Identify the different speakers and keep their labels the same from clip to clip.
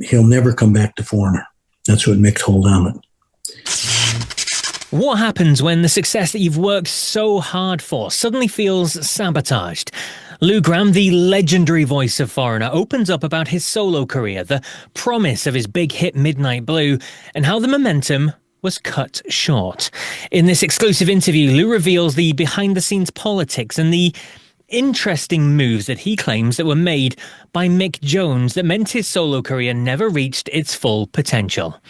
Speaker 1: He'll never come back to Foreigner. That's what Mick told Amit.
Speaker 2: What happens when the success that you've worked so hard for suddenly feels sabotaged? Lou Gramm, the legendary voice of Foreigner, opens up about his solo career, the promise of his big hit Midnight Blue, and how the momentum was cut short. In this exclusive interview, Lou reveals the behind-the-scenes politics and the interesting moves that he claims that were made by Mick Jones that meant his solo career never reached its full potential.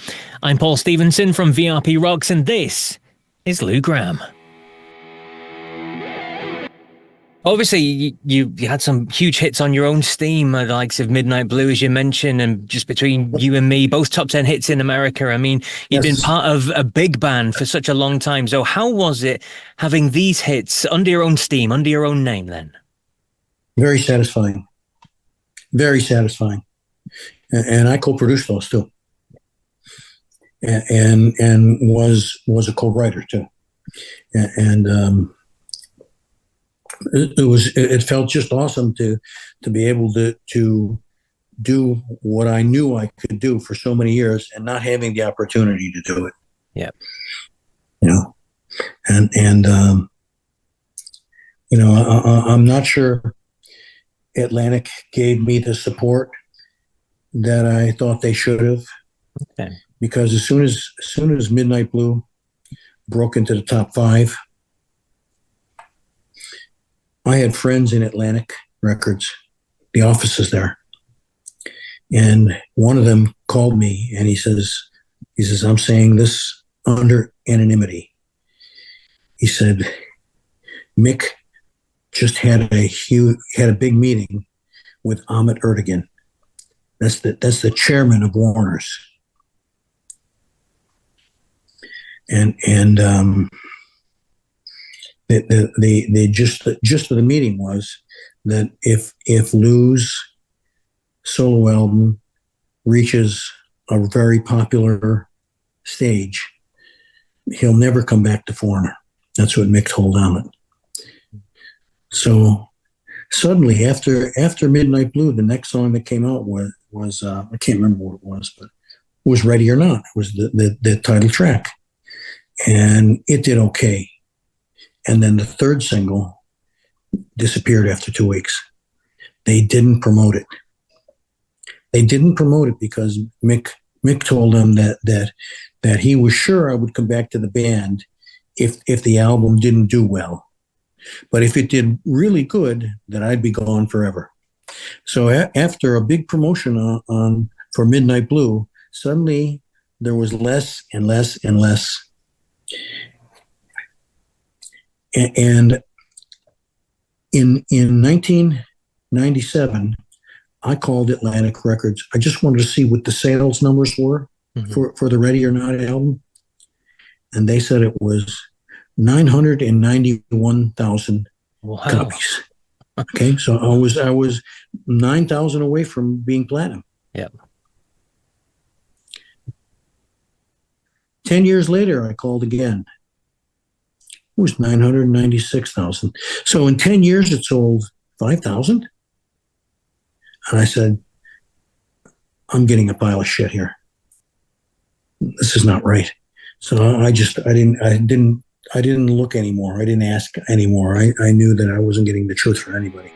Speaker 2: I'm Paul Stevenson from VRP Rocks, and this is Lou Gramm. Obviously, you had some huge hits on your own steam, the likes of Midnight Blue, as you mentioned, and just between you and me, both top 10 hits in America. I mean, you've been part of a big band for such a long time. So how was it having these hits under your own steam, under your own name then?
Speaker 1: Very satisfying. Very satisfying. And I co-produced those too. And was a co-writer too. And it felt just awesome to be able to do what I knew I could do for so many years and not having the opportunity to do it.
Speaker 2: Yeah.
Speaker 1: You know, and you know, I'm not sure Atlantic gave me the support that I thought they should have.
Speaker 2: Okay. Because
Speaker 1: as soon as Midnight Blue broke into the top 5, I had friends in Atlantic Records, the offices there. And one of them called me and he says, I'm saying this under anonymity. He said, Mick just had a big meeting with Amit Ertegun. That's the chairman of Warner's. And the gist of the meeting was that if Lou's solo album reaches a very popular stage, he'll never come back to Foreigner. That's what Mick told Amit. So suddenly, after Midnight Blue, the next song that came out was I can't remember what it was, but it was Ready or Not. It was the title track, and it did okay. And then the third single disappeared after 2 weeks. They didn't promote it. They didn't promote it because Mick told them that he was sure I would come back to the band if the album didn't do well. But if it did really good, then I'd be gone forever. So after a big promotion for Midnight Blue, suddenly there was less and less and less. And in 1997, I called Atlantic Records. I just wanted to see what the sales numbers were for the Ready or Not album. And they said it was 991,000 copies. Okay, so I was 9,000 away from being platinum.
Speaker 2: Yeah.
Speaker 1: 10 years later, I called again. It was 996,000. So in 10 years, it sold 5,000. And I said, I'm getting a pile of shit here. This is not right. So I didn't look anymore. I didn't ask anymore. I knew that I wasn't getting the truth from anybody.